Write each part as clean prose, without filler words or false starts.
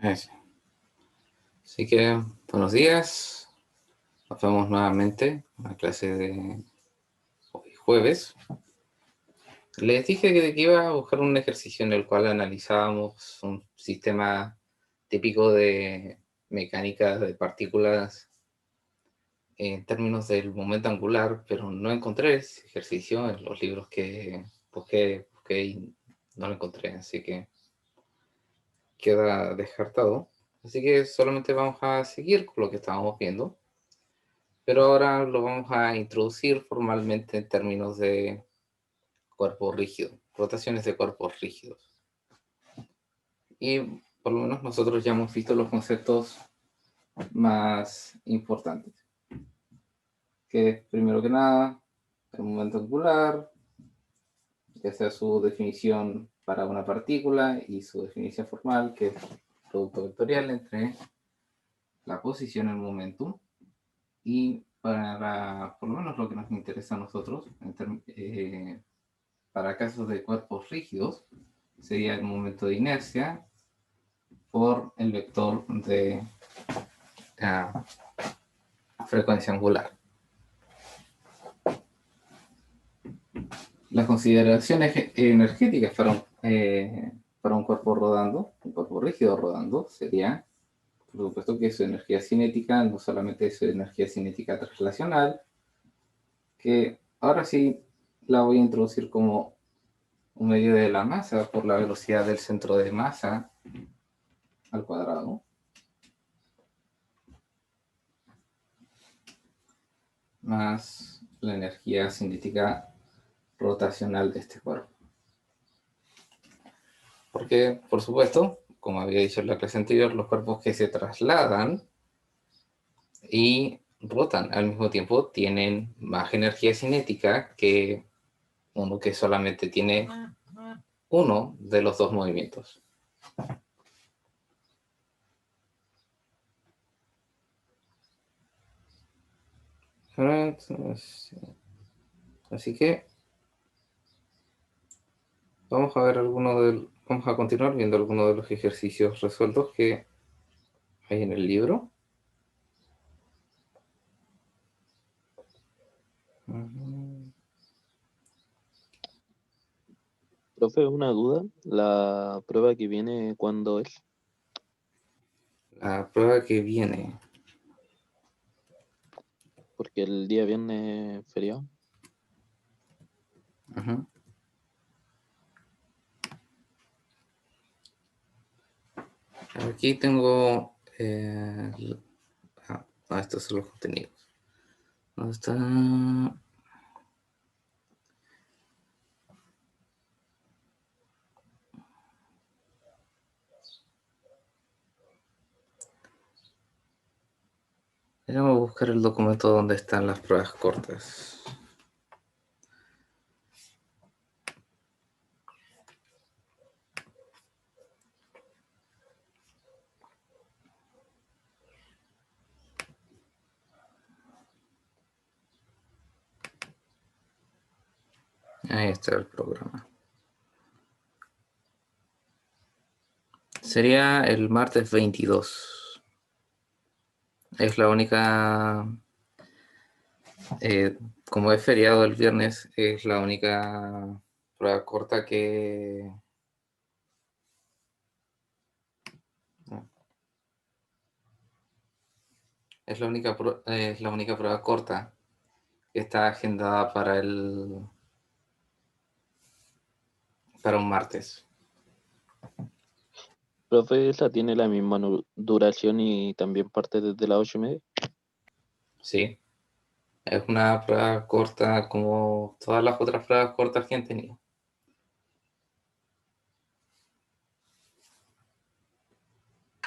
Eso. Así que, buenos días. Nos vemos nuevamente en la clase de hoy jueves. Les dije que iba a buscar un ejercicio en el cual analizábamos un sistema típico de mecánica de partículas en términos del momento angular, pero no encontré ese ejercicio en los libros que busqué y no lo encontré, así que queda descartado. Así que solamente vamos a seguir con lo que estábamos viendo, pero ahora lo vamos a introducir formalmente en términos de cuerpo rígido, rotaciones de cuerpos rígidos. Y por lo menos nosotros ya hemos visto los conceptos más importantes, que es primero que nada el momento angular, ya sea su definición para una partícula y su definición formal, que es producto vectorial entre la posición, el momento, y para por lo menos lo que nos interesa a nosotros, para casos de cuerpos rígidos, sería el momento de inercia por el vector de la frecuencia angular. Las consideraciones energéticas para un cuerpo rodando, un cuerpo rígido rodando, sería, por supuesto, que su energía cinética, no solamente su energía cinética translacional, que ahora sí la voy a introducir como un medio de la masa por la velocidad del centro de masa al cuadrado, más la energía cinética rotacional de este cuerpo. Porque, por supuesto, como había dicho en la clase anterior, los cuerpos que se trasladan y rotan al mismo tiempo tienen más energía cinética que uno que solamente tiene uno de los dos movimientos. Así que vamos a continuar viendo algunos de los ejercicios resueltos que hay en el libro. Profe, una duda. ¿La prueba que viene cuándo es? La prueba que viene. Porque el día viernes es feriado. Uh-huh. Aquí tengo... estos son los contenidos. ¿Dónde está? Vamos a buscar el documento donde están las pruebas cortas. Ahí está el programa. Sería el martes 22. Es la única... como es feriado el viernes, es la única prueba corta que... Es la única prueba corta que está agendada para un martes. Profe, ¿esa tiene la misma duración y también parte desde las 8:30? Sí, es una prueba corta como todas las otras pruebas cortas que han tenido.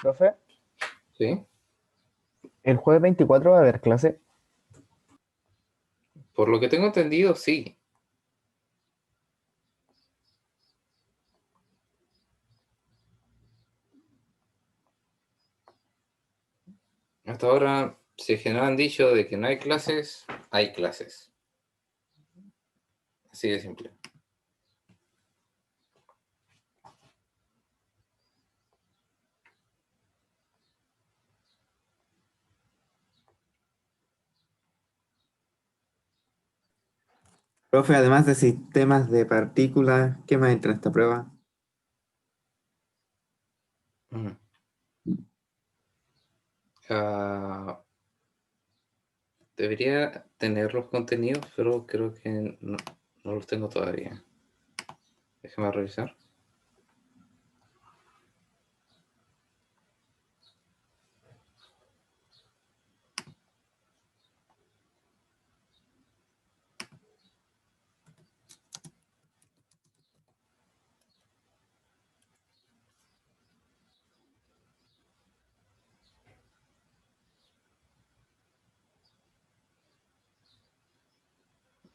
Profe, ¿Sí? el jueves 24 va a haber clase. Por lo que tengo entendido, sí. Hasta ahora, si que no han dicho de que no hay clases, hay clases. Así de simple. Profe, además de sistemas de partículas, ¿qué más entra en esta prueba? Mm. Ah, debería tener los contenidos, pero creo que no los tengo todavía. Déjame revisar.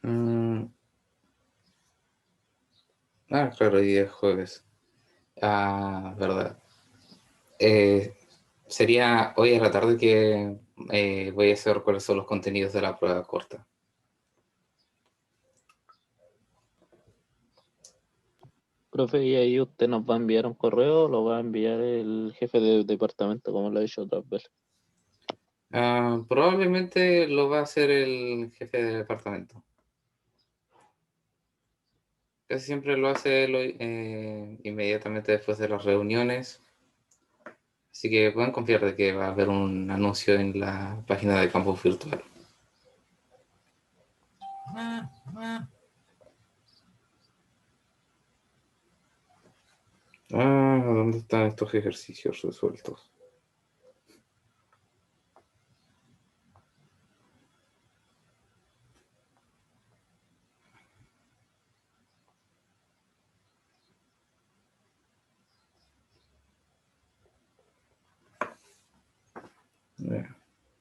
Mm, claro, hoy día es jueves. Verdad. Eh, sería hoy a la tarde que voy a saber cuáles son los contenidos de la prueba corta. Profe, y ahí usted nos va a enviar un correo o lo va a enviar el jefe de departamento, como lo ha dicho otras veces. Probablemente lo va a hacer el jefe de departamento. Casi siempre lo hace inmediatamente después de las reuniones. Así que pueden confiar de que va a haber un anuncio en la página de campus virtual. ¿Dónde están estos ejercicios resueltos?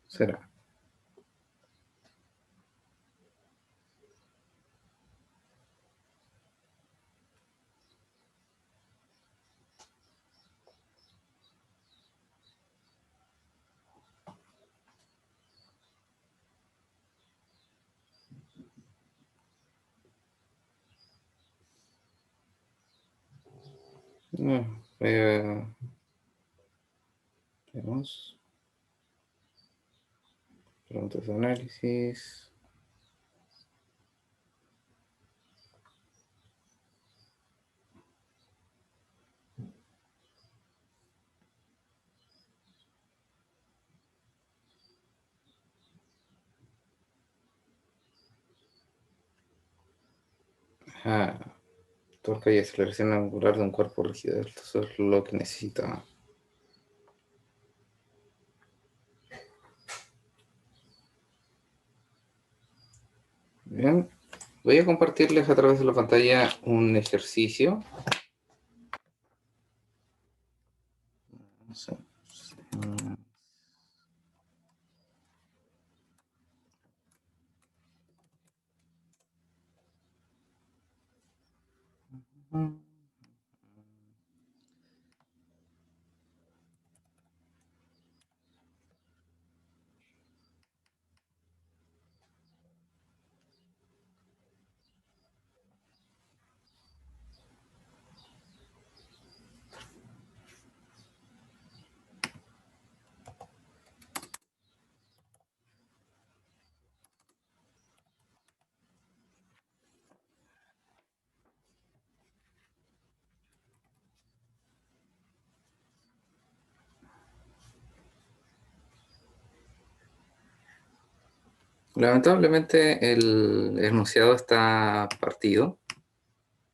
Será. Veamos. Preguntas de análisis. Torque y aceleración angular de un cuerpo rígido. Eso es lo que necesitaba. Bien. Voy a compartirles a través de la pantalla un ejercicio. No sé. Lamentablemente el enunciado está partido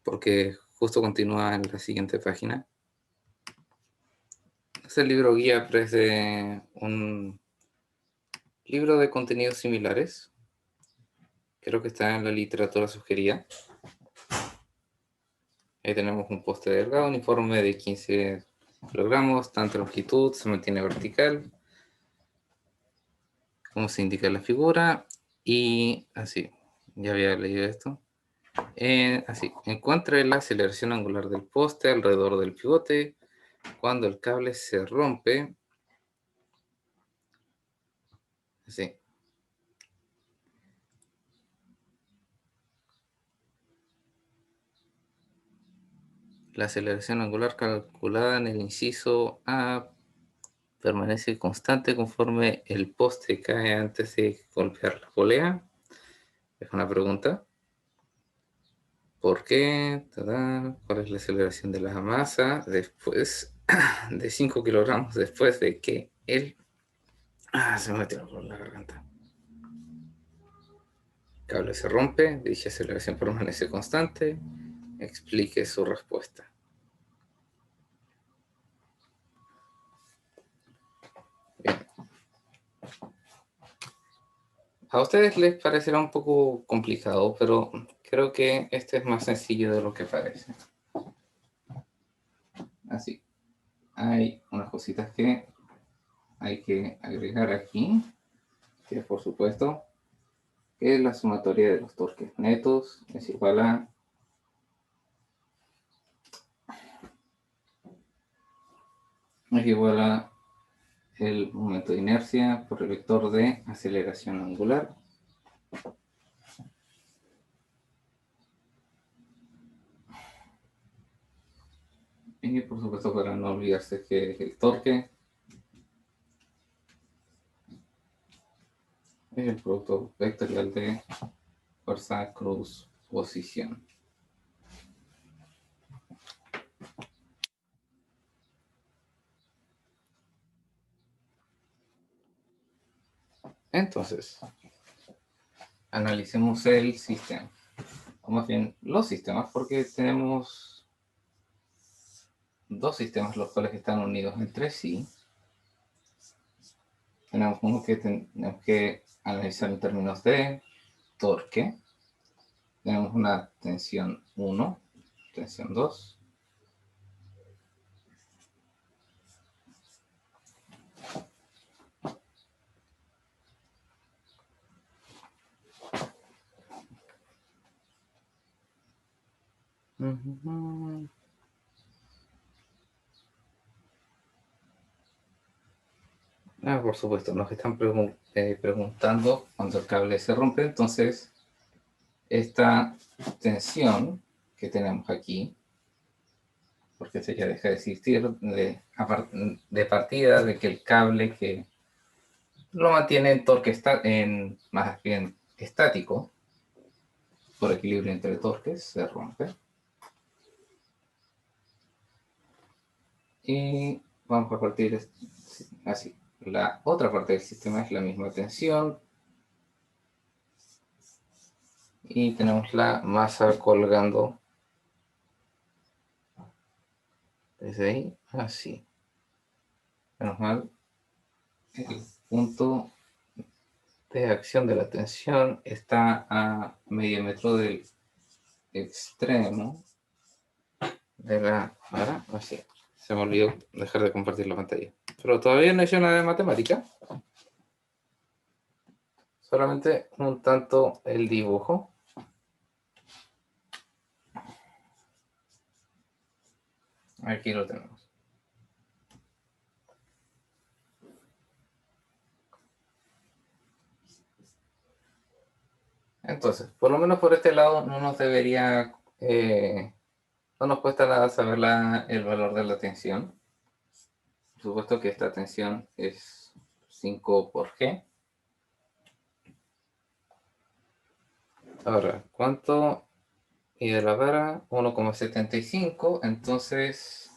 porque justo continúa en la siguiente página. Es el libro guía, pero es de un libro de contenidos similares. Creo que está en la literatura sugerida. Ahí tenemos un poste delgado, uniforme de 15 kilogramos, tanta longitud, se mantiene vertical, como se indica en la figura, y así, ya había leído esto. Así, encuentra la aceleración angular del poste alrededor del pivote cuando el cable se rompe. Así. La aceleración angular calculada en el inciso A permanece constante conforme el poste cae antes de golpear la polea. Es una pregunta. ¿Por qué? ¡Tadán! ¿Cuál es la aceleración de la masa después de 5 kilogramos después de que el... se me metió por la garganta. Cable se rompe, dicha aceleración permanece constante. Explique su respuesta. Bien. A ustedes les parecerá un poco complicado, pero creo que este es más sencillo de lo que parece. Así. Hay unas cositas que hay que agregar aquí, que por supuesto que la sumatoria de los torques netos es igual a el momento de inercia por el vector de aceleración angular. Y por supuesto, para no olvidarse que el torque es el producto vectorial de fuerza cruz posición. Entonces, analicemos el sistema, o más bien los sistemas, porque tenemos dos sistemas los cuales están unidos entre sí. Tenemos uno que tenemos que analizar en términos de torque. Tenemos una tensión 1, tensión 2. Por supuesto, nos están preguntando cuando el cable se rompe. Entonces, esta tensión que tenemos aquí, porque se ya deja de existir de partida de que el cable que lo mantiene en torque más bien estático, por equilibrio entre torques, se rompe. Y vamos a partir así. La otra parte del sistema es la misma tensión. Y tenemos la masa colgando desde ahí, así. Menos mal, el punto de acción de la tensión está a medio metro del extremo de la vara, así. Se me olvidó dejar de compartir la pantalla. Pero todavía no he hecho nada de matemática. Solamente un tanto el dibujo. Aquí lo tenemos. Entonces, por lo menos por este lado no nos debería, no nos cuesta nada saber el valor de la tensión. Por supuesto que esta tensión es 5 por G. Ahora, ¿cuánto mide la vara? 1,75. Entonces,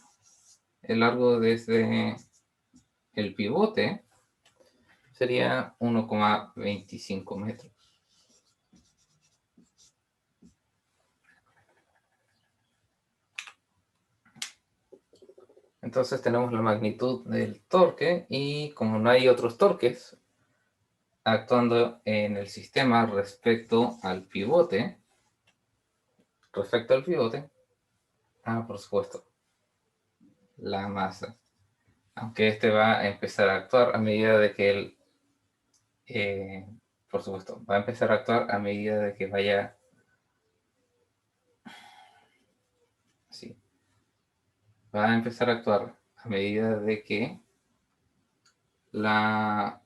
el largo desde el pivote sería 1,25 metros. Entonces tenemos la magnitud del torque y como no hay otros torques actuando en el sistema respecto al pivote, por supuesto, la masa. Aunque este va a empezar a actuar a medida de que por supuesto, va a empezar a actuar a medida de que vaya así. Va a empezar a actuar a medida de que la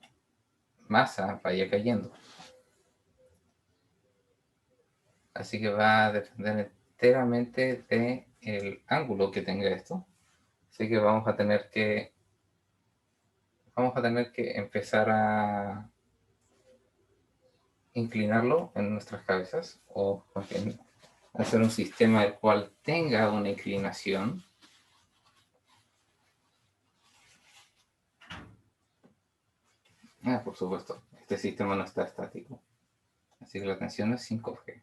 masa vaya cayendo. Así que va a depender enteramente del ángulo que tenga esto. Así que vamos a tener que empezar a inclinarlo en nuestras cabezas, o más bien hacer un sistema el cual tenga una inclinación, por supuesto, este sistema no está estático, así que la tensión es 5G.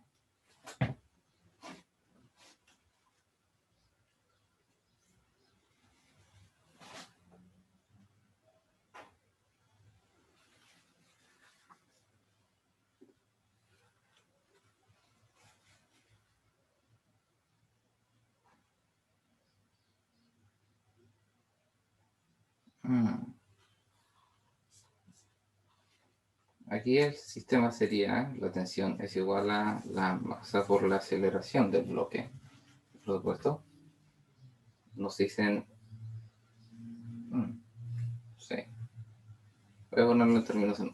Aquí el sistema sería, la tensión es igual a la masa por la aceleración del bloque. Por supuesto, nos dicen, sí, voy a ponerlo en términos en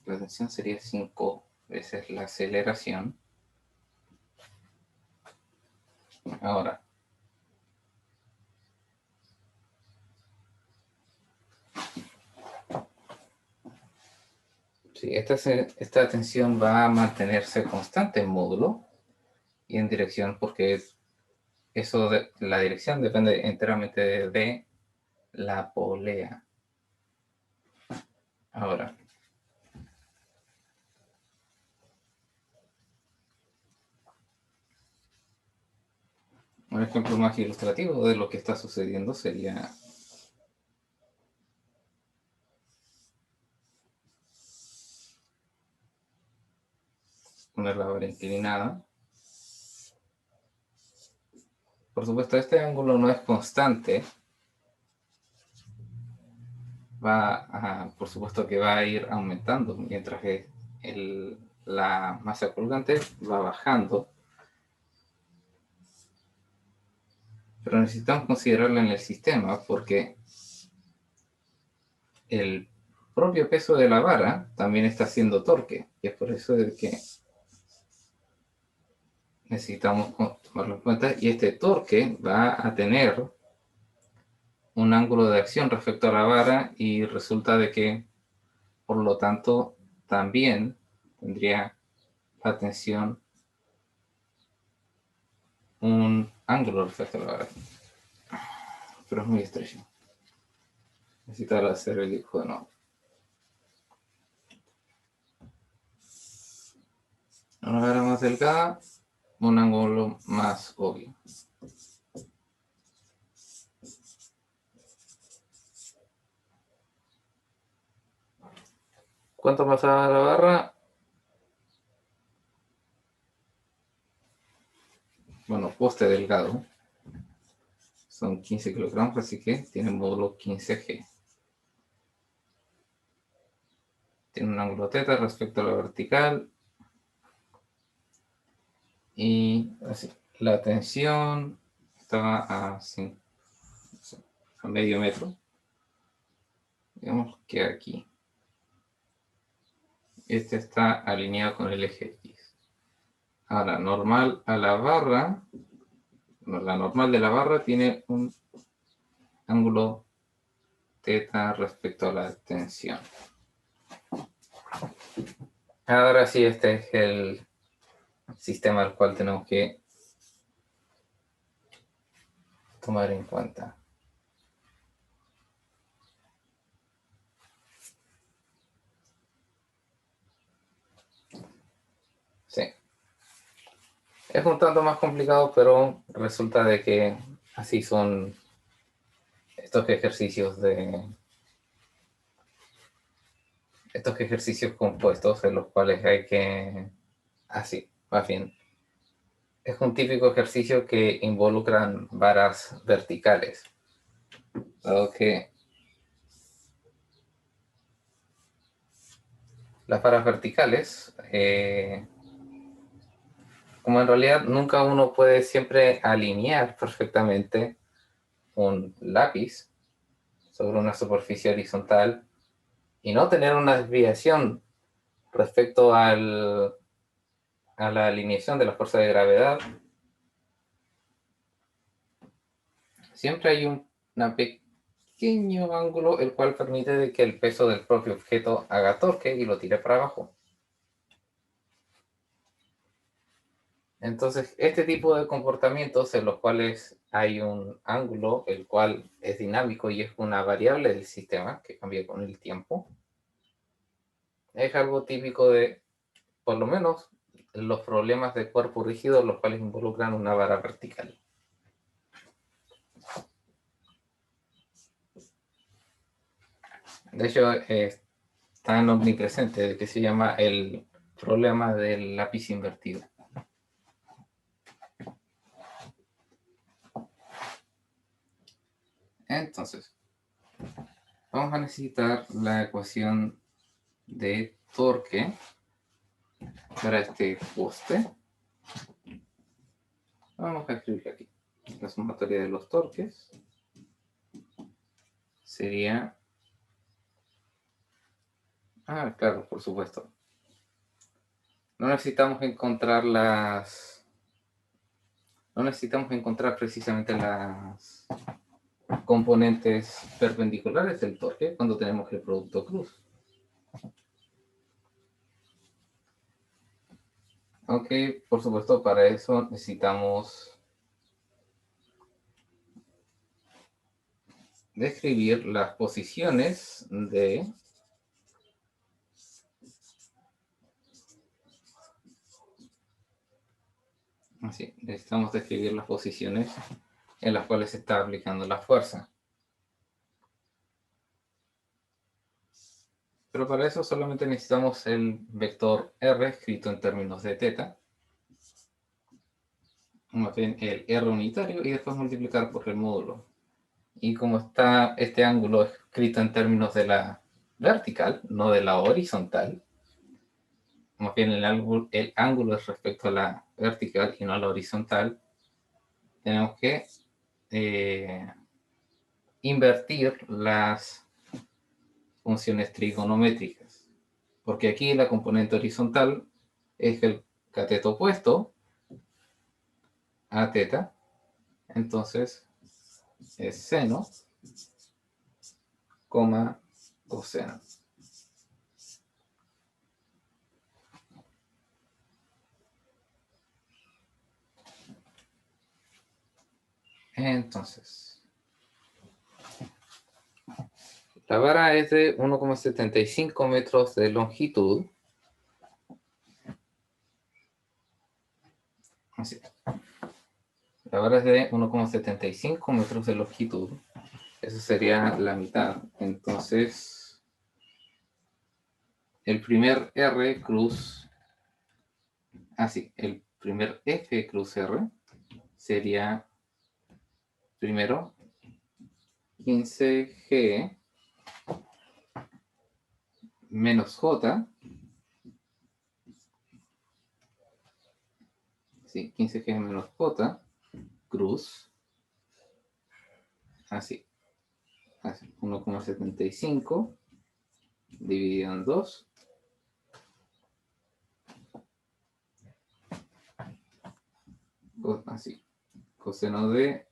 la tensión sería 5 veces la aceleración. Ahora, sí, esta tensión va a mantenerse constante en módulo y en dirección, porque la dirección depende enteramente de la polea. Ahora, un ejemplo más ilustrativo de lo que está sucediendo sería poner la vara inclinada. Por supuesto, este ángulo no es constante. Por supuesto que va a ir aumentando mientras que la masa colgante va bajando. Pero necesitamos considerarlo en el sistema porque el propio peso de la vara también está haciendo torque. Y es por eso de que necesitamos tomarlo en cuenta. Y este torque va a tener un ángulo de acción respecto a la vara y resulta de que, por lo tanto, también tendría la tensión un ángulo respecto a la vara. Pero es muy estrecho. Necesito hacer el dibujo de nuevo. Una vara más delgada, un ángulo más obvio. ¿Cuánto pasaba la barra? Bueno, poste delgado. Son 15 kilogramos, así que tiene módulo 15G. Tiene un ángulo θ respecto a la vertical. Y así, la tensión estaba a medio metro. Digamos que aquí. Este está alineado con el eje X. Ahora, normal a la barra, la normal de la barra tiene un ángulo θ respecto a la tensión. Ahora sí, este es el sistema al cual tenemos que tomar en cuenta. Sí. Es un tanto más complicado, pero resulta de que así son estos ejercicios compuestos en los cuales hay que... Así, más bien. Es un típico ejercicio que involucran varas verticales. Dado que las varas verticales, como en realidad nunca uno puede siempre alinear perfectamente un lápiz sobre una superficie horizontal y no tener una desviación respecto a la alineación de la fuerza de gravedad, siempre hay un pequeño ángulo el cual permite de que el peso del propio objeto haga torque y lo tire para abajo. Entonces, este tipo de comportamientos en los cuales hay un ángulo, el cual es dinámico y es una variable del sistema que cambia con el tiempo, es algo típico de, por lo menos, los problemas de cuerpo rígido, los cuales involucran una vara vertical. De hecho, tan omnipresente que se llama el problema del lápiz invertido. Entonces, vamos a necesitar la ecuación de torque para este poste. Vamos a escribir aquí. La sumatoria de los torques sería... claro, por supuesto. No necesitamos encontrar precisamente las componentes perpendiculares del torque cuando tenemos el producto cruz. Aunque, por supuesto, para eso necesitamos describir las posiciones de necesitamos describir las posiciones en las cuales se está aplicando la fuerza. Pero para eso solamente necesitamos el vector R escrito en términos de teta. Más bien el R unitario y después multiplicar por el módulo. Y como está este ángulo escrito en términos de la vertical, no de la horizontal, más bien el ángulo es respecto a la vertical y no a la horizontal, tenemos que invertir las funciones trigonométricas. Porque aquí la componente horizontal es el cateto opuesto a teta, entonces es seno, coma, coseno. Entonces, la vara es de 1,75 metros de longitud. Así. La vara es de 1,75 metros de longitud. Eso sería la mitad. Entonces, el primer R cruz, el primer F cruz R sería primero 15G menos J. Sí, 15G menos J cruz. Así. 1,75 dividido en 2. Así. Coseno de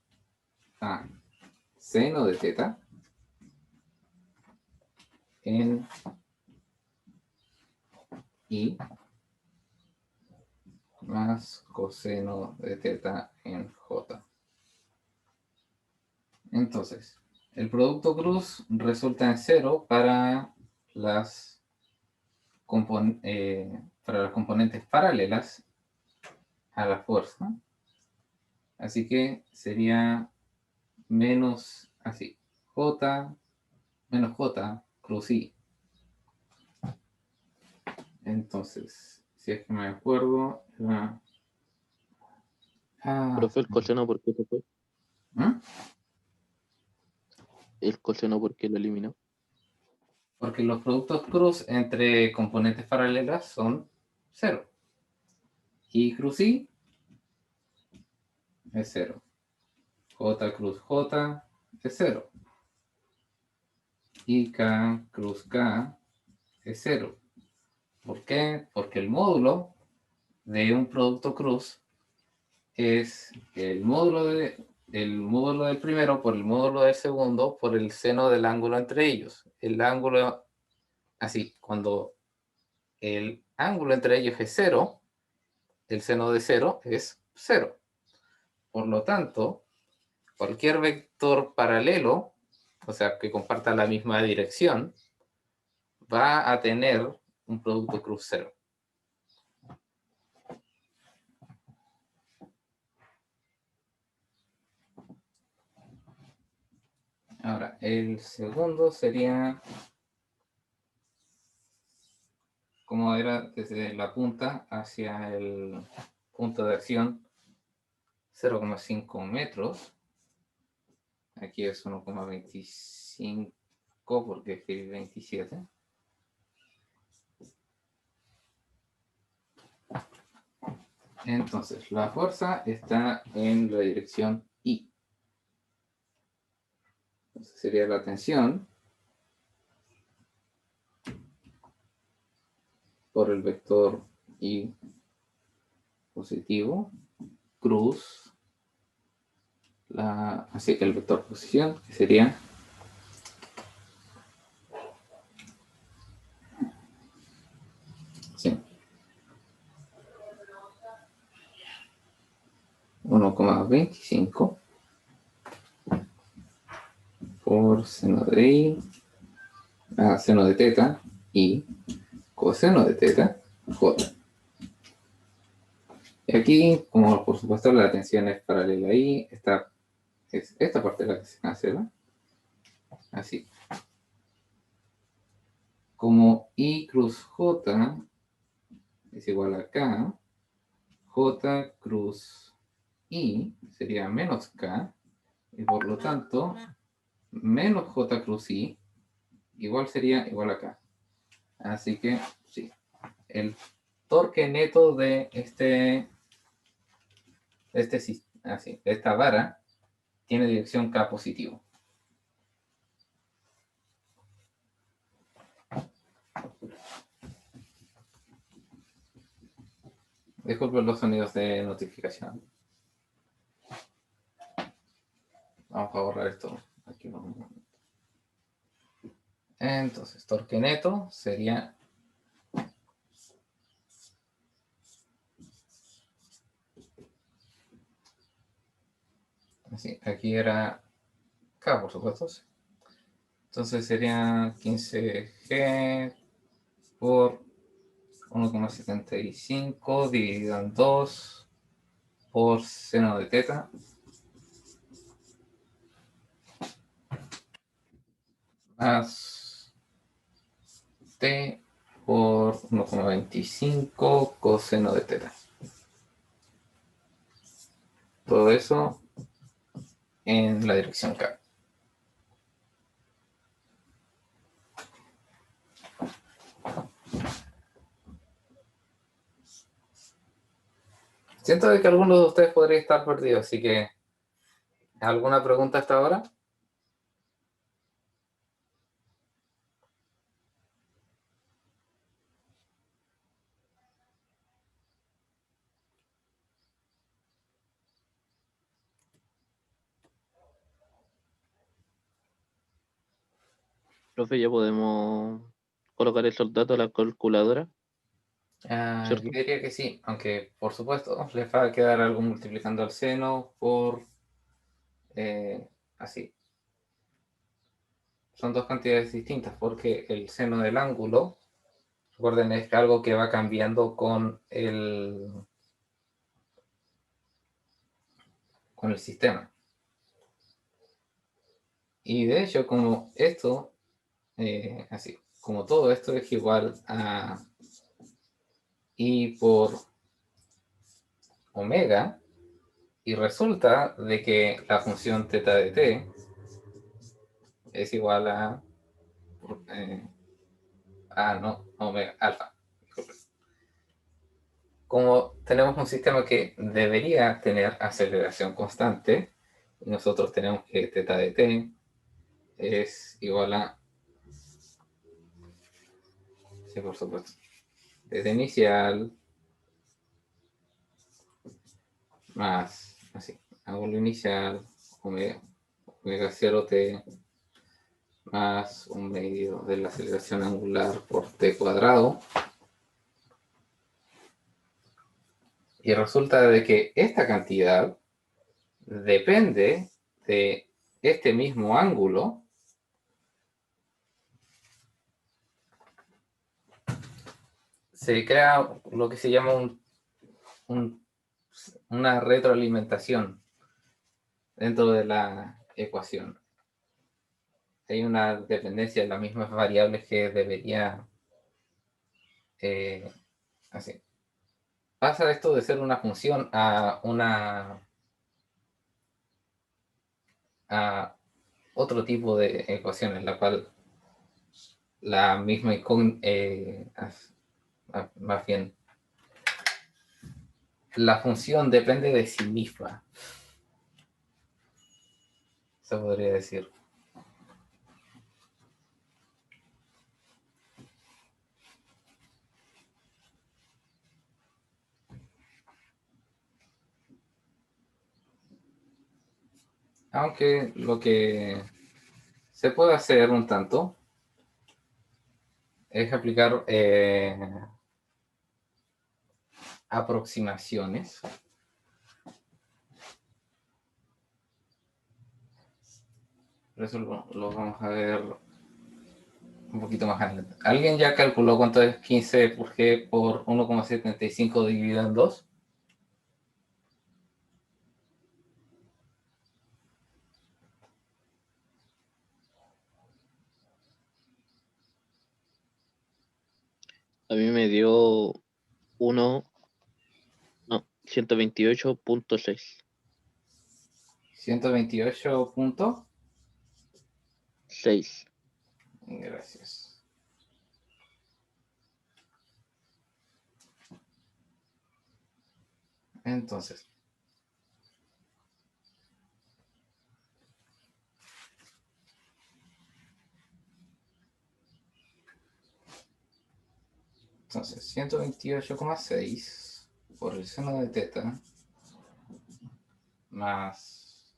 seno de teta en I más coseno de teta en J. Entonces, el producto cruz resulta en 0 para las componentes paralelas a la fuerza. Así que sería menos, J, menos J cruz I. Entonces, si es que me acuerdo, Profe, el coseno, ¿por qué se fue? ¿Mm? El coseno, ¿por qué lo eliminó? Porque los productos cruz entre componentes paralelas son 0. Y cruz I es 0. J cruz J es 0. Y K cruz K es 0. ¿Por qué? Porque el módulo de un producto cruz es el módulo del primero por el módulo del segundo por el seno del ángulo entre ellos. El ángulo, cuando el ángulo entre ellos es 0, el seno de 0 es 0. Por lo tanto, cualquier vector paralelo, o sea, que comparta la misma dirección, va a tener un producto cruz 0. Ahora, el segundo sería, como era desde la punta hacia el punto de acción, 0,5 metros. Aquí es 1,25 porque escribí 27. Entonces, la fuerza está en la dirección I. Entonces sería la tensión por el vector I positivo, cruz, así que el vector posición, que sería sí, 1,25 por seno de I, seno de teta, I, coseno de teta, J. Y aquí, como por supuesto la tensión es paralela a I, es esta parte la que se cancela, así. Como I cruz J es igual a K, J cruz I sería menos K, y por lo tanto, menos J cruz I igual sería igual a K. Así que, sí, el torque neto de esta vara tiene dirección K positivo. Disculpen los sonidos de notificación. Vamos a borrar esto. Aquí vamos. Entonces, torque neto sería así. Aquí era K, por supuesto. Entonces sería 15G por 1,75 dividido en 2 por seno de teta más T por 1,25 coseno de teta. Todo eso en la dirección K. Siento de que algunos de ustedes podrían estar perdidos, así que ¿alguna pregunta hasta ahora? Profe, ya podemos colocar esos datos a la calculadora, Yo ¿cierto? diría que sí, aunque por supuesto les va a quedar algo multiplicando al seno por así. Son dos cantidades distintas porque el seno del ángulo, recuerden, es algo que va cambiando con el sistema. Y de hecho, como esto, así, como todo esto es igual a I por omega, y resulta de que la función teta de t es igual a, no, omega, alfa. Disculpe. Como tenemos un sistema que debería tener aceleración constante, y nosotros tenemos que teta de t es igual a, sí, por supuesto, teta inicial más, así, ángulo inicial, omega 0t más un medio de la aceleración angular por t cuadrado Y resulta de que esta cantidad depende de este mismo ángulo se crea lo que se llama una retroalimentación dentro de la ecuación. Hay una dependencia de las mismas variables que debería así. Pasa esto de ser una función a otro tipo de ecuación en la cual la misma más bien la función depende de sí misma, se podría decir. Aunque lo que se puede hacer un tanto es aplicar aproximaciones. Pero eso lo vamos a ver un poquito más adelante. ¿Alguien ya calculó cuánto es 15 por G por 1,75 dividido en 2? A mí me dio 128.6. 128 puntos. 6. Gracias. Entonces, Entonces, 128,6 por el seno de teta más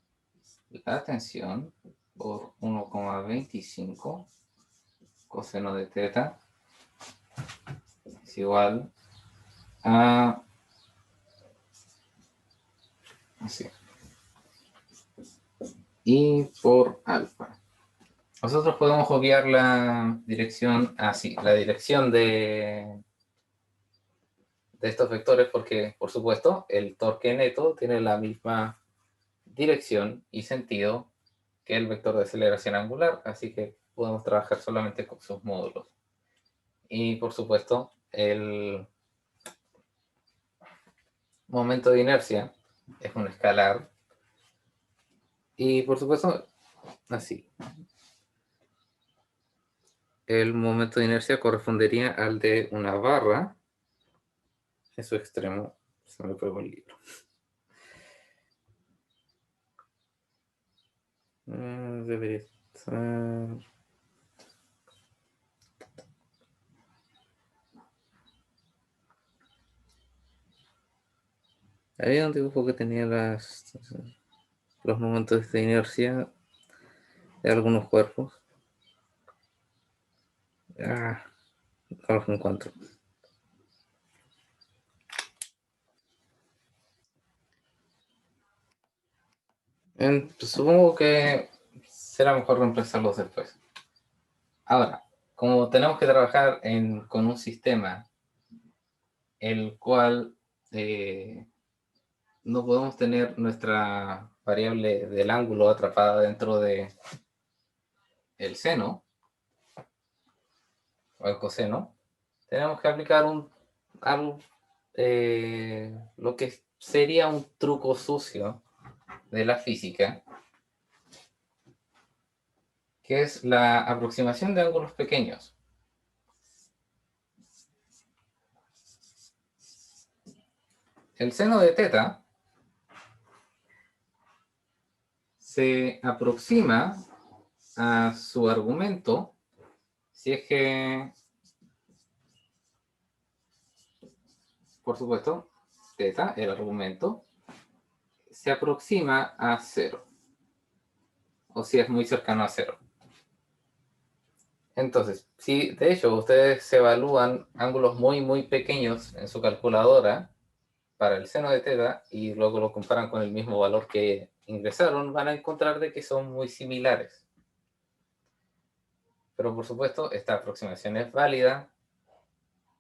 la tensión por 1,25 coseno de teta es igual a así. Y por alfa. Nosotros podemos obviar la dirección así, la dirección de estos vectores porque, por supuesto, el torque neto tiene la misma dirección y sentido que el vector de aceleración angular, así que podemos trabajar solamente con sus módulos. Y, por supuesto, el momento de inercia es un escalar. Y, por supuesto, así. El momento de inercia correspondería al de una barra en su extremo. Se me pegó el libro. Debería estar... Había un dibujo que tenía los momentos de inercia de algunos cuerpos. No los encuentro. Supongo que será mejor reemplazarlos después. Ahora, como tenemos que trabajar con un sistema el cual no podemos tener nuestra variable del ángulo atrapada dentro de el seno o el coseno, tenemos que aplicar lo que sería un truco sucio de la física, que es la aproximación de ángulos pequeños. El seno de teta se aproxima a su argumento si es que, por supuesto, teta, el argumento, se aproxima a 0, o si es muy cercano a 0. Entonces, si de hecho ustedes se evalúan ángulos muy, muy pequeños en su calculadora, para el seno de teta y luego lo comparan con el mismo valor que ingresaron, van a encontrar de que son muy similares. Pero por supuesto, esta aproximación es válida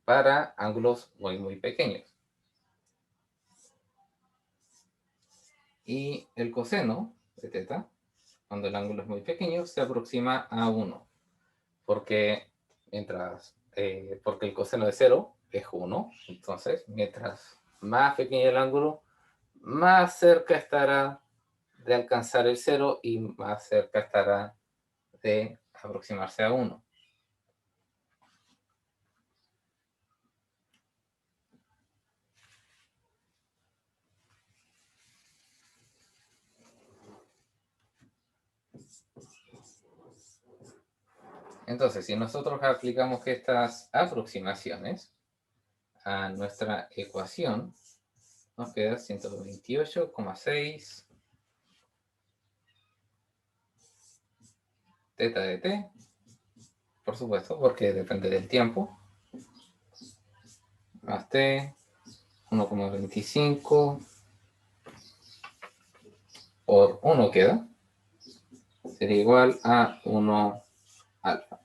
para ángulos muy pequeños. Y el coseno de teta, cuando el ángulo es muy pequeño, se aproxima a 1. Porque el coseno de 0 es 1. Entonces, mientras más pequeño el ángulo, más cerca estará de alcanzar el 0 y más cerca estará de aproximarse a 1. Entonces, si nosotros aplicamos estas aproximaciones a nuestra ecuación, nos queda 128,6 teta de t, por supuesto, porque depende del tiempo, más t, 1,25 por 1 queda, sería igual a 1 alfa.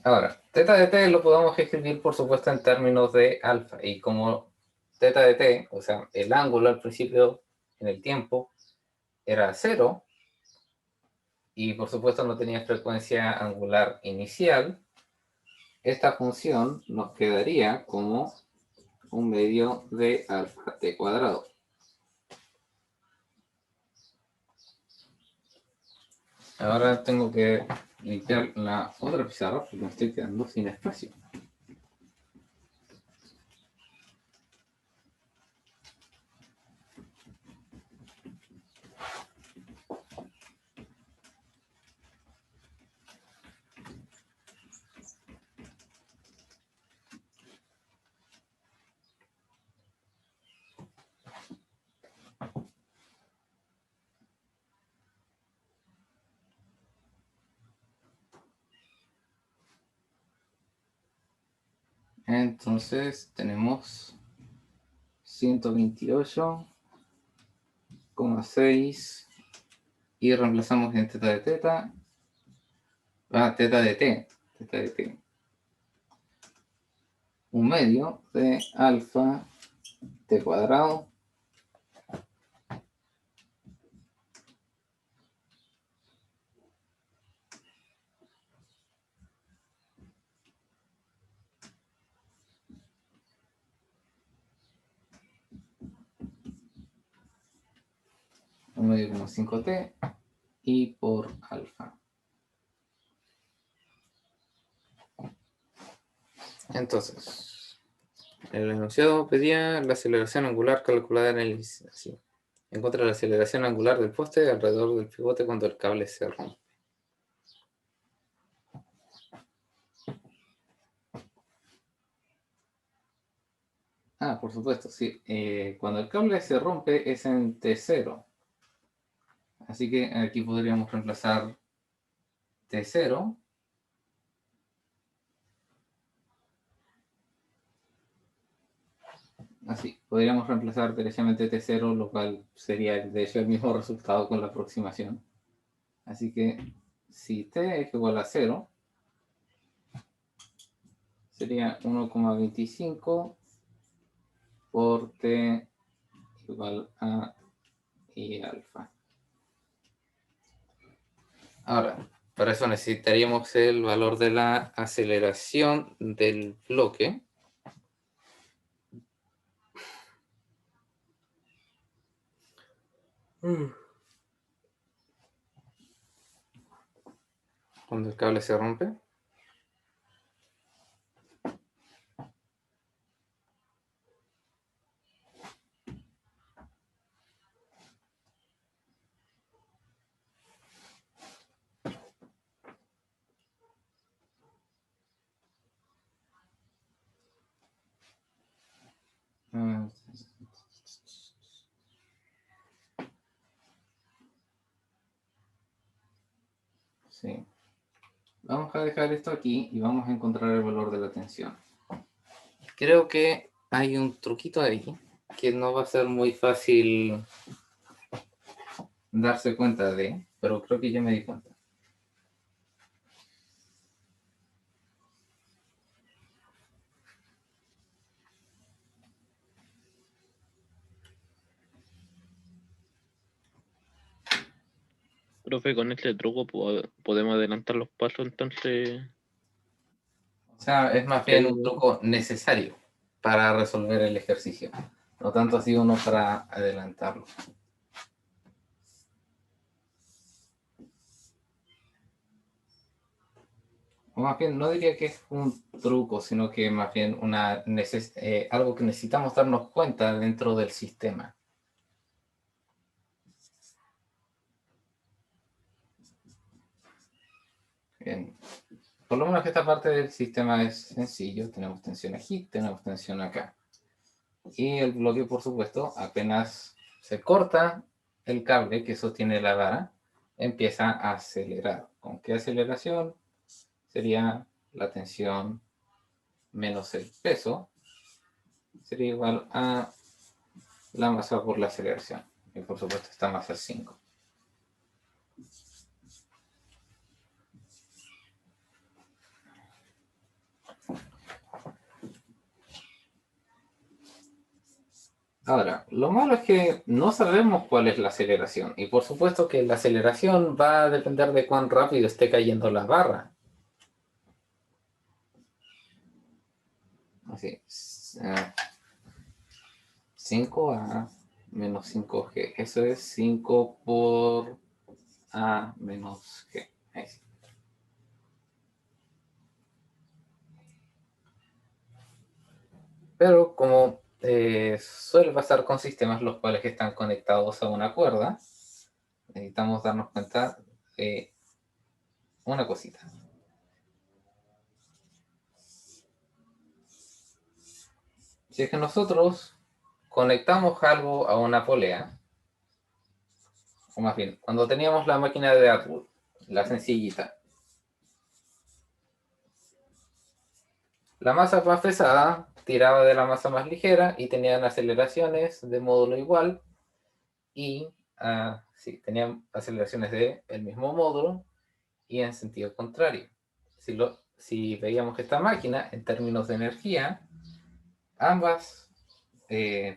Ahora, teta de t lo podemos escribir, por supuesto, en términos de alfa. Y como teta de t, o sea, el ángulo al principio en el tiempo era 0, y por supuesto no tenía frecuencia angular inicial, esta función nos quedaría como un medio de alfa t cuadrado. Ahora tengo que limpiar la otra pizarra porque me estoy quedando sin espacio. Entonces tenemos 128,6 y reemplazamos en teta de teta, teta de t, un medio de alfa t cuadrado un medio como 5t y por alfa. Entonces, el enunciado pedía la aceleración angular calculada en el... Así. Encuentra la aceleración angular del poste alrededor del pivote cuando el cable se rompe. Por supuesto, sí. Cuando el cable se rompe es en T0. Así que aquí podríamos reemplazar T0 así, podríamos reemplazar derechamente T0, lo cual sería de hecho el mismo resultado con la aproximación. Así que si T es igual a 0, sería 1,25 por T igual a I alfa. Ahora, para eso necesitaríamos el valor de la aceleración del bloque. Cuando el cable se rompe. Sí. Vamos a dejar esto aquí y vamos a encontrar el valor de la tensión. Creo que hay un truquito ahí que no va a ser muy fácil darse cuenta de, pero creo que ya me di cuenta. Profe, con este truco podemos adelantar los pasos, entonces. O sea, es más bien un truco necesario para resolver el ejercicio. No tanto así uno para adelantarlo. O más bien, no diría que es un truco, sino que más bien algo que necesitamos darnos cuenta dentro del sistema. Bien. Por lo menos esta parte del sistema es sencillo. Tenemos tensión aquí, tenemos tensión acá. Y el bloque, por supuesto, apenas se corta el cable que sostiene la vara, empieza a acelerar. ¿Con qué aceleración? Sería la tensión menos el peso, sería igual a la masa por la aceleración. Y por supuesto esta masa es 5. Ahora, lo malo es que no sabemos cuál es la aceleración. Y por supuesto que la aceleración va a depender de cuán rápido esté cayendo la barra. Así. 5A menos 5G. Eso es 5 por A menos G. Ahí sí. Pero como suele pasar con sistemas los cuales están conectados a una cuerda, necesitamos darnos cuenta de una cosita. Si es que nosotros conectamos algo a una polea, o más bien, cuando teníamos la máquina de Atwood, la sencillita, la masa más pesada tiraba de la masa más ligera y tenían aceleraciones de módulo igual y sí, tenían aceleraciones del mismo módulo y en sentido contrario. Si veíamos esta máquina en términos de energía, ambas,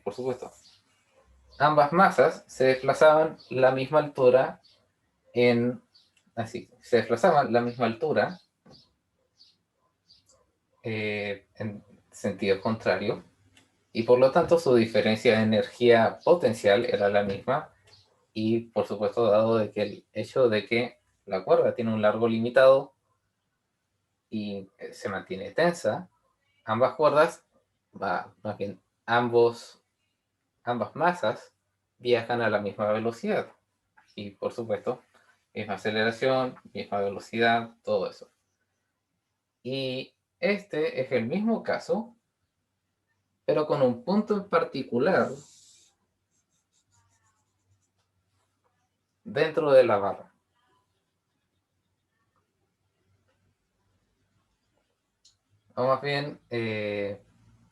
por supuesto, ambas masas se desplazaban la misma altura se desplazaban la misma altura en sentido contrario y por lo tanto su diferencia de energía potencial era la misma y por supuesto dado de que el hecho de que la cuerda tiene un largo limitado y se mantiene tensa, ambas cuerdas, más bien ambas masas viajan a la misma velocidad y por supuesto misma aceleración, misma velocidad, todo eso. Y este es el mismo caso, pero con un punto en particular dentro de la barra. O más bien,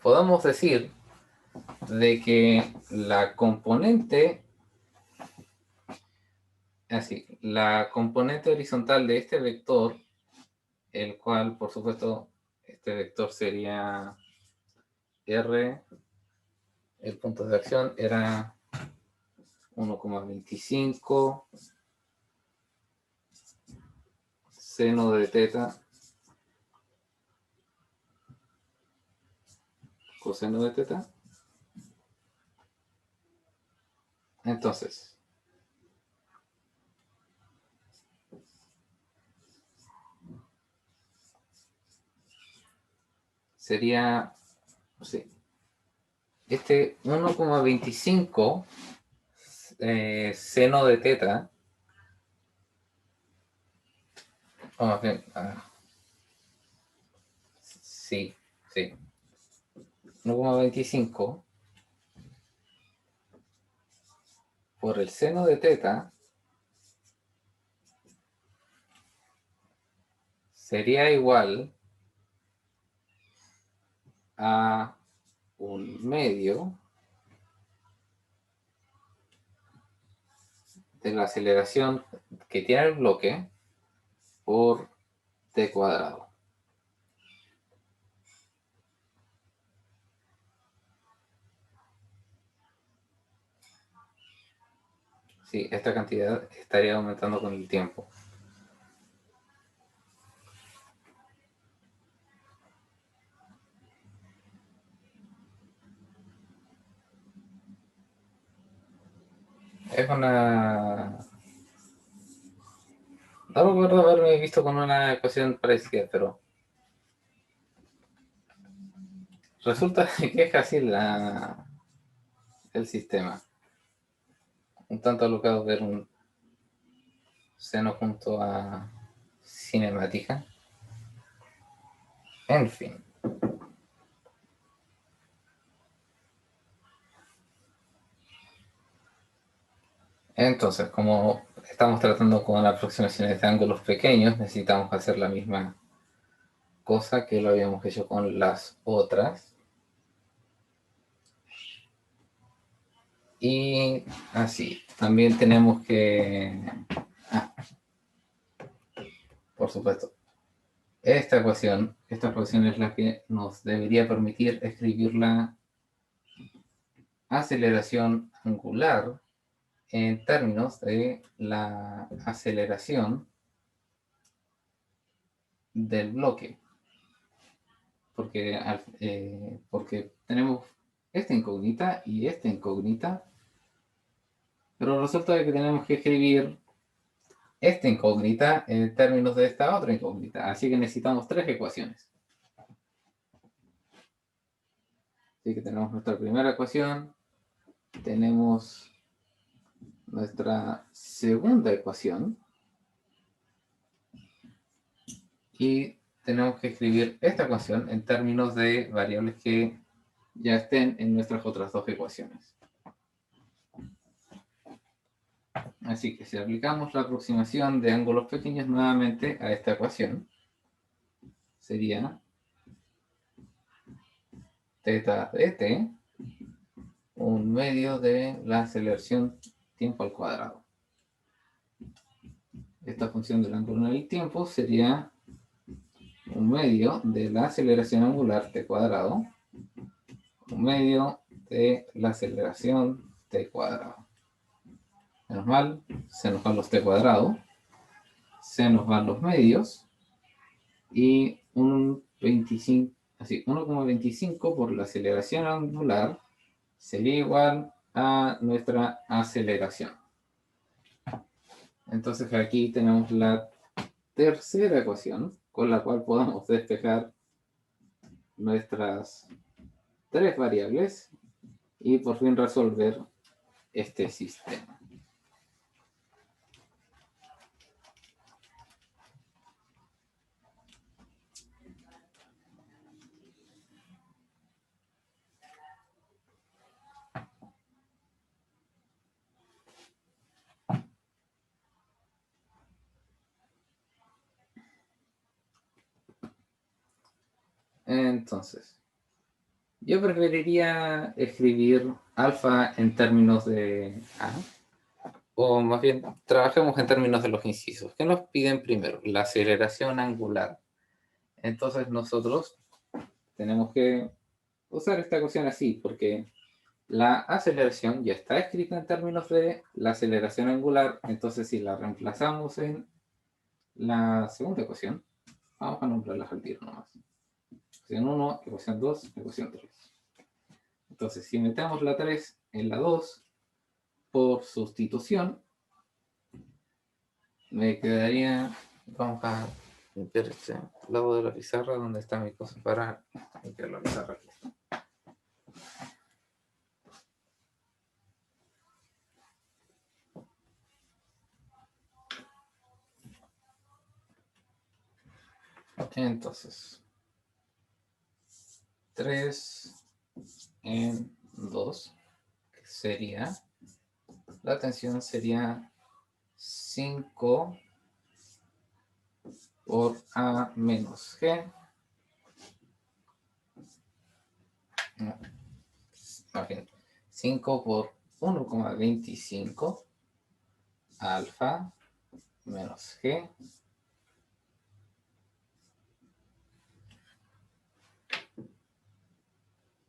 podemos decir de que la componente horizontal de este vector, el cual, por supuesto, este vector sería R, el punto de acción era 1,25 seno de teta coseno de teta. Entonces, sería, sí, este 1,25 seno de teta, o más bien, sí, 1,25 por el seno de teta sería igual a un medio de la aceleración que tiene el bloque por t cuadrado. Sí, esta cantidad estaría aumentando con el tiempo. Es una... No recuerdo haberme visto con una ecuación parecida, pero resulta que es así el sistema. Un tanto alocado ver un seno junto a cinemática. En fin. Entonces, como estamos tratando con aproximaciones de ángulos pequeños, necesitamos hacer la misma cosa que lo habíamos hecho con las otras. Y así, también tenemos que... por supuesto, esta ecuación es la que nos debería permitir escribir la aceleración angular en términos de la aceleración del bloque. Porque tenemos esta incógnita y esta incógnita, pero resulta que tenemos que escribir esta incógnita en términos de esta otra incógnita, así que necesitamos tres ecuaciones. Así que tenemos nuestra primera ecuación, tenemos nuestra segunda ecuación y tenemos que escribir esta ecuación en términos de variables que ya estén en nuestras otras dos ecuaciones. Así que si aplicamos la aproximación de ángulos pequeños nuevamente a esta ecuación, sería θ de t, un medio de la aceleración tiempo al cuadrado. Esta función del ángulo en el tiempo sería un medio de la aceleración angular t cuadrado, un medio de la aceleración t cuadrado. Menos mal, se nos van los t cuadrado, se nos van los medios, y un 25, así, 1,25 por la aceleración angular sería igual a nuestra aceleración. Entonces aquí tenemos la tercera ecuación con la cual podamos despejar nuestras tres variables y por fin resolver este sistema. Entonces, yo preferiría escribir alfa en términos de A, o más bien, trabajemos en términos de los incisos. ¿Qué nos piden primero? La aceleración angular. Entonces nosotros tenemos que usar esta ecuación así, porque la aceleración ya está escrita en términos de la aceleración angular. Entonces si la reemplazamos en la segunda ecuación, vamos a nombrarlas al tiro nomás. Ecuación 1, ecuación 2, ecuación 3. Entonces, si metemos la 3 en la 2, por sustitución, me quedaría... Vamos a limpiar este lado de la pizarra donde está mi cosa para limpiar la pizarra. Aquí está. Entonces, 3 en 2 sería, la tensión sería 5 por A menos G. No, más bien, 5 por 1,25 alfa menos G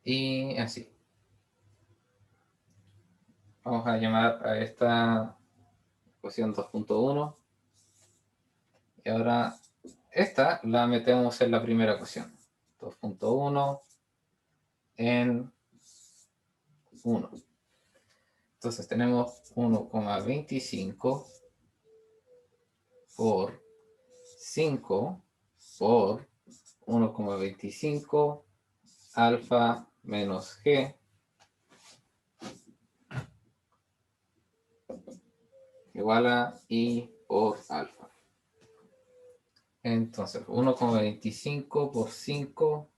y así. Vamos a llamar a esta ecuación 2.1 y ahora esta la metemos en la primera ecuación. 2.1 en 1. Entonces tenemos 1,25 por 5 por 1,25 alfa menos G igual a I por alfa. Entonces 1,25 por 5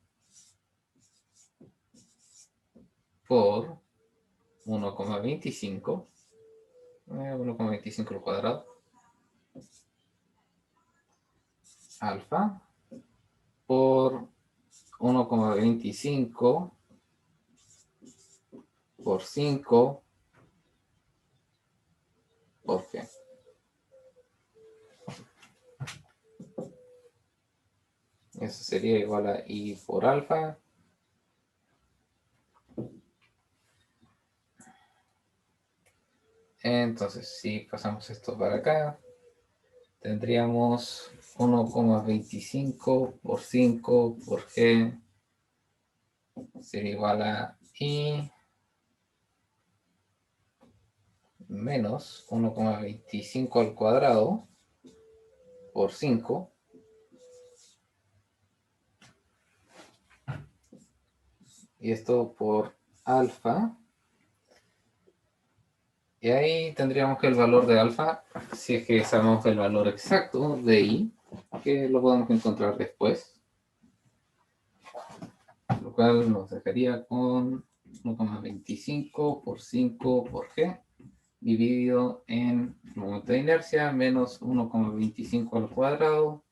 por 1,25 1,25 al cuadrado alfa por 1,25 por 5 por G. Eso sería igual a I por alfa. Entonces, si pasamos esto para acá, tendríamos 1,25 por 5 por G sería igual a I menos 1,25 al cuadrado por 5 y esto por alfa. Y ahí tendríamos que el valor de alfa, si es que sabemos el valor exacto de I, que lo podemos encontrar después, lo cual nos dejaría con 1,25 por 5 por G dividido en el momento de inercia menos 1,25 al cuadrado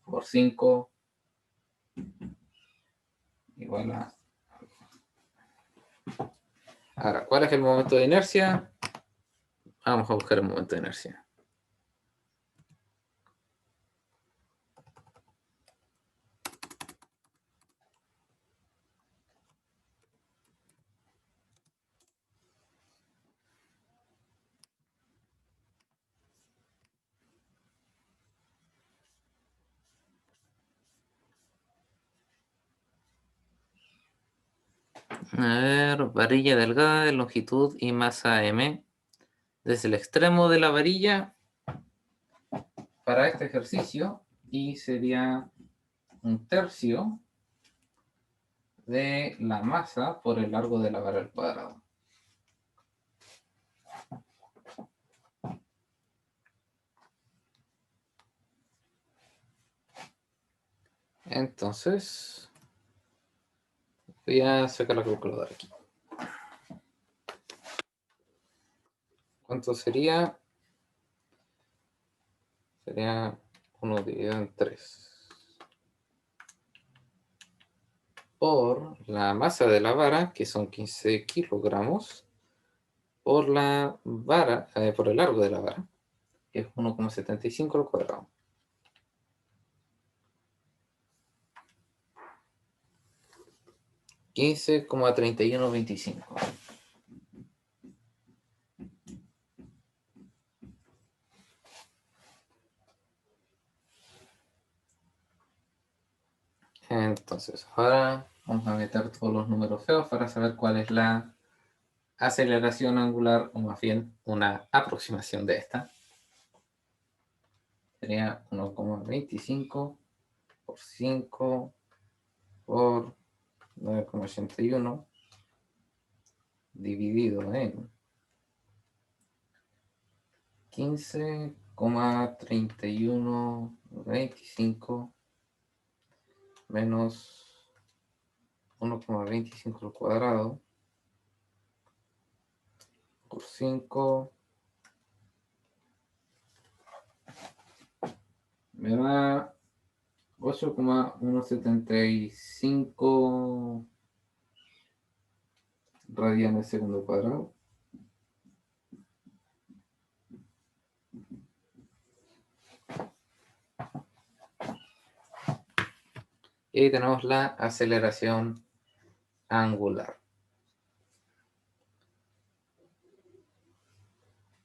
por 5 igual a... Ahora, ¿cuál es el momento de inercia? Vamos a buscar el momento de inercia. A ver, varilla delgada de longitud y masa M. Desde el extremo de la varilla para este ejercicio y sería 1/3 de la masa por el largo de la vara al cuadrado. Entonces, voy a sacar la calculadora aquí. ¿Cuánto sería? Sería 1 dividido en 3. Por la masa de la vara, que son 15 kilogramos, por la vara, por el largo de la vara, que es 1,75 al cuadrado. $15,3125. Entonces, ahora vamos a meter todos los números feos para saber cuál es la aceleración angular, o más bien una aproximación de esta. Sería 1,25 por 5 por 9,81 dividido en 15,3125 menos 1,25 al cuadrado por 5 Me da 8,175 radianes segundo cuadrado. Y ahí tenemos la aceleración angular.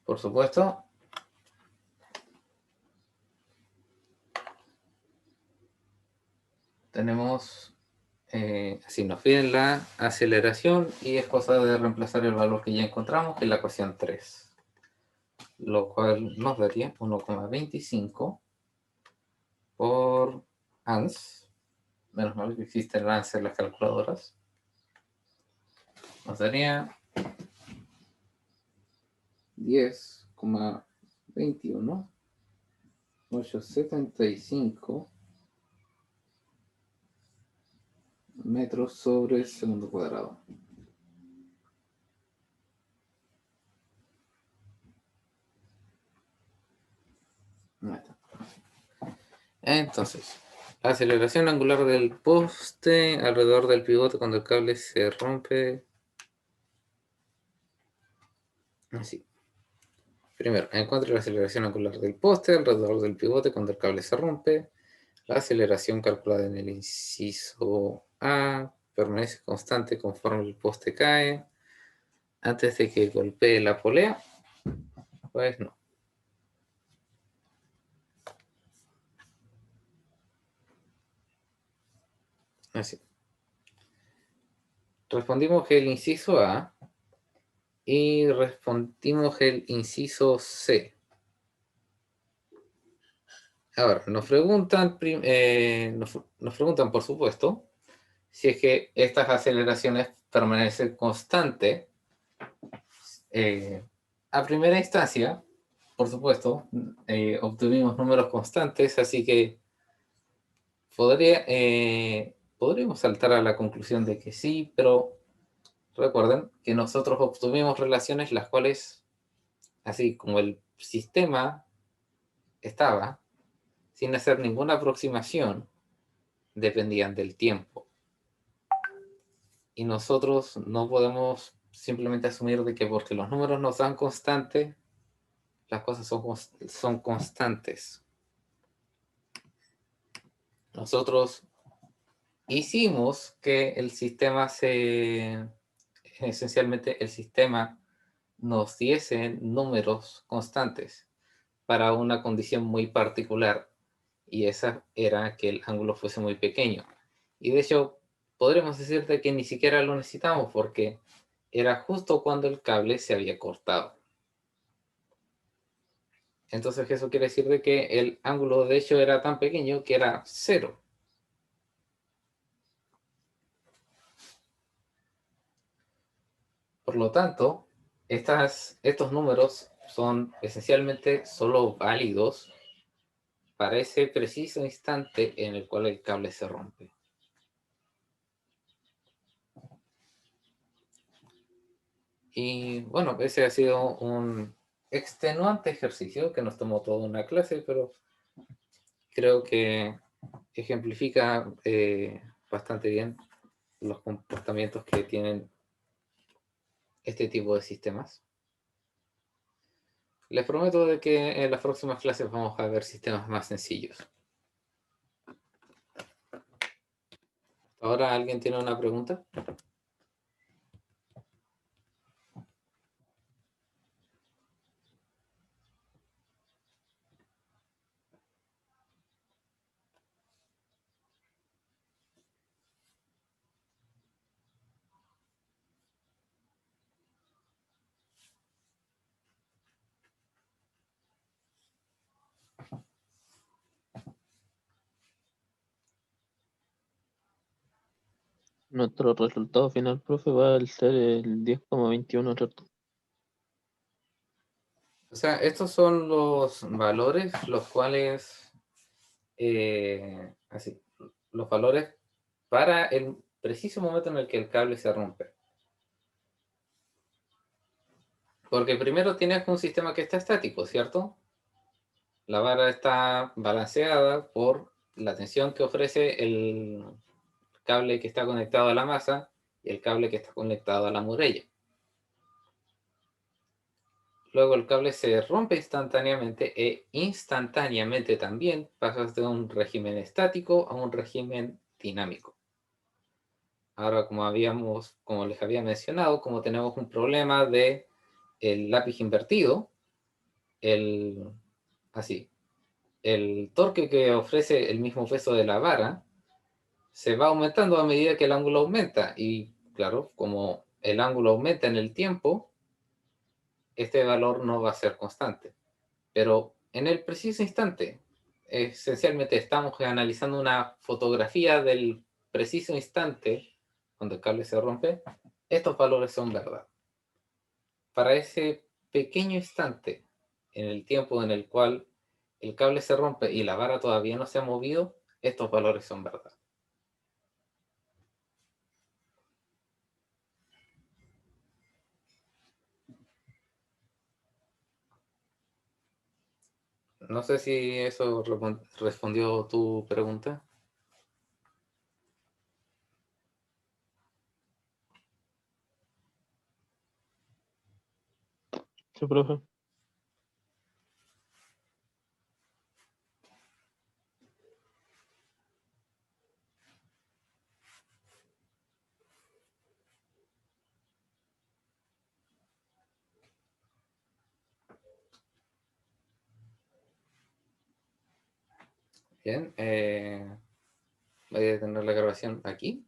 Por supuesto, tenemos, así nos piden la aceleración y es cosa de reemplazar el valor que ya encontramos, que es la ecuación 3, lo cual nos daría 1,25 por ANS, menos mal que existe el ANS en las calculadoras, nos daría 10,21875 metros sobre segundo cuadrado. Ahí está. Entonces, aceleración angular del poste alrededor del pivote cuando el cable se rompe. Así. Primero, encuentre la aceleración angular del poste alrededor del pivote cuando el cable se rompe. La aceleración calculada en el inciso A permanece constante conforme el poste cae. Antes de que golpee la polea, pues no. Así. Respondimos el inciso A y respondimos el inciso C. Ahora, nos preguntan, nos preguntan, por supuesto, si es que estas aceleraciones permanecen constantes. A primera instancia, por supuesto, obtuvimos números constantes, así que podríamos saltar a la conclusión de que sí, pero recuerden que nosotros obtuvimos relaciones las cuales, así como el sistema estaba, sin hacer ninguna aproximación, dependían del tiempo. Y nosotros no podemos simplemente asumir de que porque los números nos dan constante, las cosas son constantes. Nosotros hicimos que el sistema esencialmente el sistema nos diese números constantes para una condición muy particular, y esa era que el ángulo fuese muy pequeño. Y de hecho, podremos decirte que ni siquiera lo necesitamos porque era justo cuando el cable se había cortado. Entonces eso quiere decir de que el ángulo de hecho era tan pequeño que era 0. Por lo tanto, estos números son esencialmente solo válidos para ese preciso instante en el cual el cable se rompe. Y bueno, ese ha sido un extenuante ejercicio que nos tomó toda una clase, pero creo que ejemplifica bastante bien los comportamientos que tienen este tipo de sistemas. Les prometo de que en las próximas clases vamos a ver sistemas más sencillos. ¿Ahora alguien tiene una pregunta? Nuestro resultado final, profe, va a ser el 10,21, ¿cierto? O sea, estos son los valores, los cuales, así, los valores para el preciso momento en el que el cable se rompe. Porque primero tienes un sistema que está estático, ¿cierto? La vara está balanceada por la tensión que ofrece el cable que está conectado a la masa y el cable que está conectado a la muralla. Luego el cable se rompe instantáneamente e instantáneamente también pasas de un régimen estático a un régimen dinámico. Ahora, como les había mencionado, como tenemos un problema de el lápiz invertido, así, el torque que ofrece el mismo peso de la vara se va aumentando a medida que el ángulo aumenta. Y claro, como el ángulo aumenta en el tiempo, este valor no va a ser constante. Pero en el preciso instante, esencialmente estamos analizando una fotografía del preciso instante cuando el cable se rompe, estos valores son verdad. Para ese pequeño instante en el tiempo en el cual el cable se rompe y la vara todavía no se ha movido, estos valores son verdad. No sé si eso respondió tu pregunta. Sí, profe. Bien, voy a detener la grabación aquí.